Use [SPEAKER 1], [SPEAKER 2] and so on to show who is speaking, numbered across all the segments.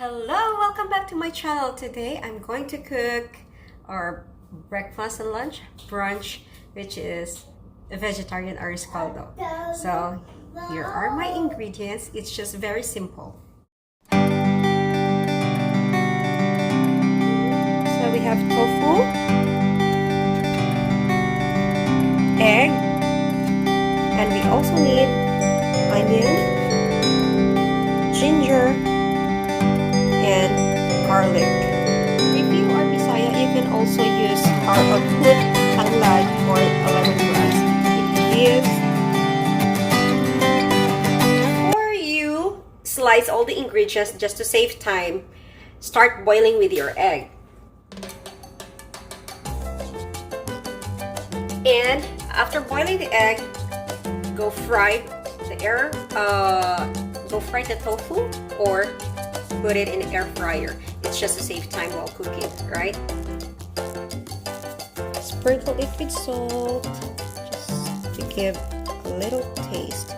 [SPEAKER 1] Hello, welcome back to my channel. Today I'm going to cook our breakfast and lunch brunch, which is a vegetarian Arroz Caldo. So here are my ingredients. It's just very simple. So we have tofu, egg, and we also need onion, ginger, and garlic. If you are Bisaya, you can also use our put tanglad or lemongrass. It gives. Before you slice all the ingredients, just to save time, start boiling with your egg. And after boiling the egg, go fry the tofu or put it in the air fryer. It's just to save time while cooking, right? Sprinkle it with salt just to give a little taste.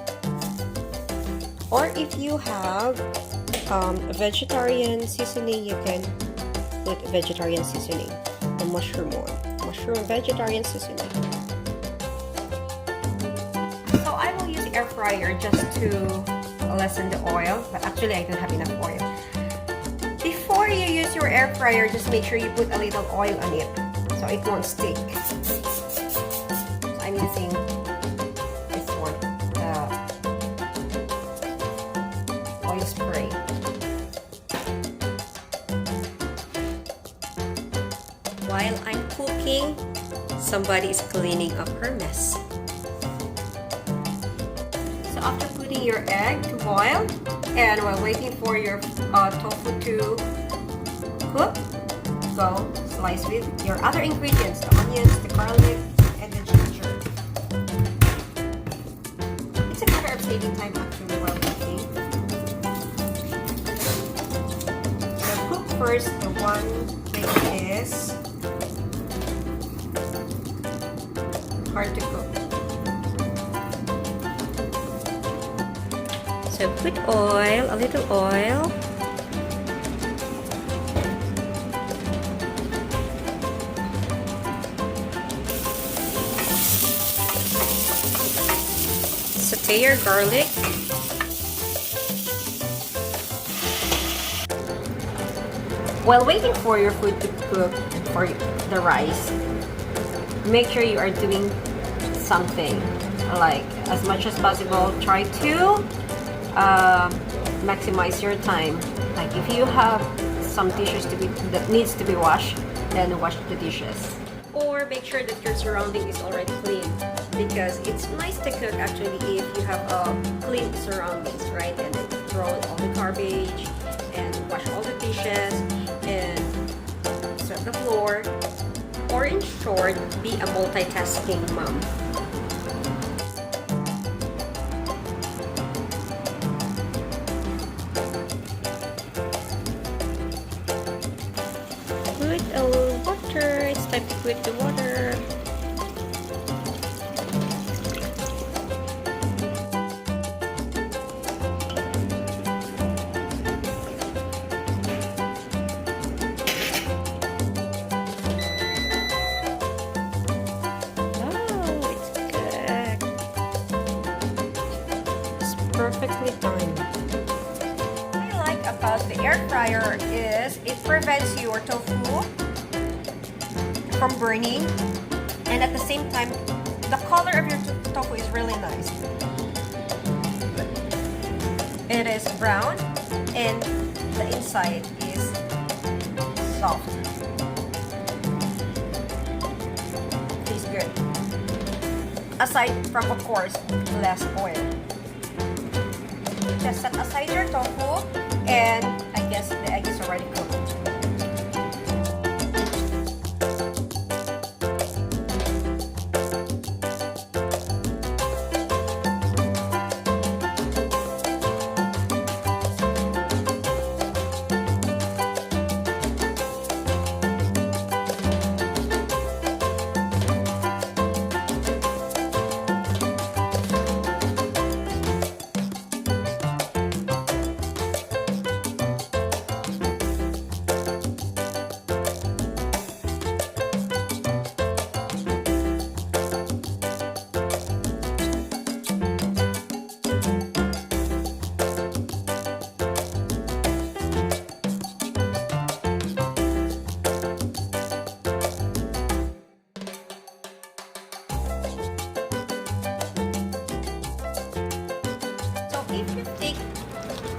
[SPEAKER 1] Or if you have a vegetarian seasoning, you can put vegetarian seasoning. The mushroom one. Mushroom vegetarian seasoning. So I will use the air fryer just to lessen the oil, but actually I don't have enough oil. Before you use your air fryer, just make sure you put a little oil on it so it won't stick. So I'm using this one, the oil spray. While I'm cooking, somebody is cleaning up her mess. So after putting your egg to boil, and while waiting for your tofu to cook, go slice with your other ingredients, the onions, the garlic, and the ginger. It's a matter of saving time actually while cooking. So cook first the one which is hard to cook. So put oil, a little oil. Saute your garlic. While waiting for your food to cook for the rice, make sure you are doing something. Like, as much as possible, try to maximize your time. Like if you have some dishes that needs to be washed, then wash the dishes. Or make sure that your surrounding is already clean, because it's nice to cook actually if you have clean surroundings, right? And then throw all the garbage and wash all the dishes and sweep the floor. Or in short, be a multitasking mom. Water. It's time to put the water. Oh, it's good. It's perfectly done. What I like about the air fryer is it prevents your tofu from burning, and at the same time the color of your tofu is really nice. It is brown and the inside is soft. Tastes good, aside from, of course, less oil. Just set aside your tofu, and I guess the egg is already cooked.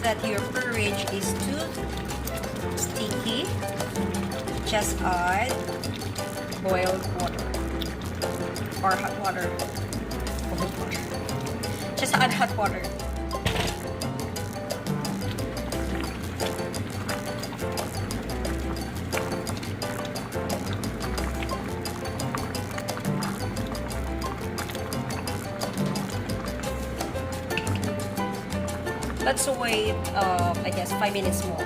[SPEAKER 1] that your porridge is too sticky, just add boiled water or hot water. Just add hot water. Let's wait, I guess 5 minutes more.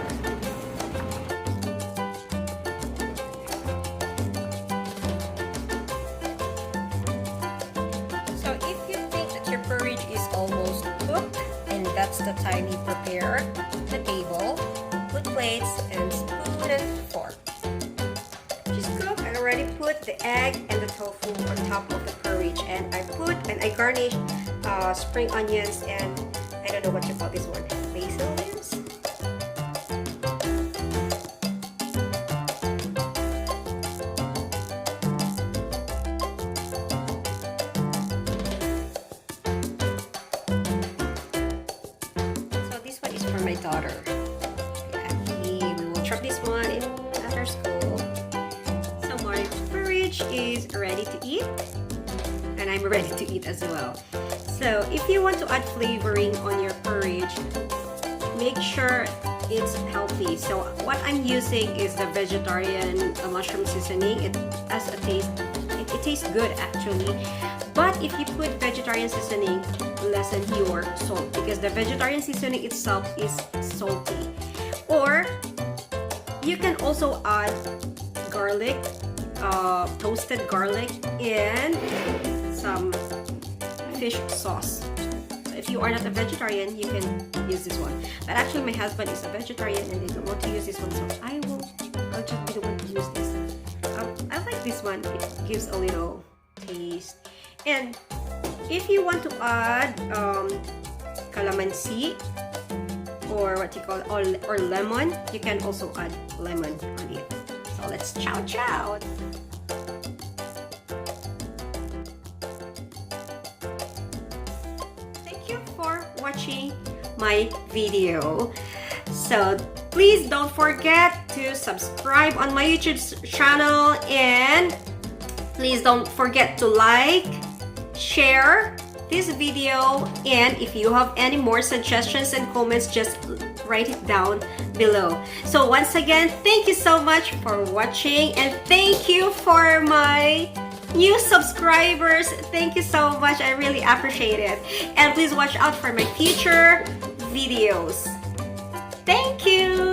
[SPEAKER 1] So if you think that your porridge is almost cooked, and that's the time you prepare the table, put plates and spoon and fork. Just cook. I already put the egg and the tofu on top of the porridge, and I garnished spring onions and I don't know what you call this one, basil leaves? So this one is for my daughter. Thankie. We will try this one at our school. So my porridge is ready to eat, and I'm ready to eat as well. So if you want to add flavoring on your porridge, make sure it's healthy. So what I'm using is the vegetarian mushroom seasoning. It has a taste, it tastes good actually. But if you put vegetarian seasoning, lessen your salt because the vegetarian seasoning itself is salty. Or you can also add garlic, toasted garlic, and some fish sauce. So if you are not a vegetarian, you can use this one. But actually my husband is a vegetarian and they don't want to use this one, so I'll just be the one to use this. I like this one. It gives a little taste. And if you want to add calamansi or what you call or lemon, you can also add lemon on it. So let's chow chow. For watching my video. So please don't forget to subscribe on my YouTube channel, and please don't forget to like, share this video, and if you have any more suggestions and comments, just write it down below. So once again, thank you so much for watching, and thank you for my new subscribers. Thank you so much. I really appreciate it. And please watch out for my future videos. Thank you.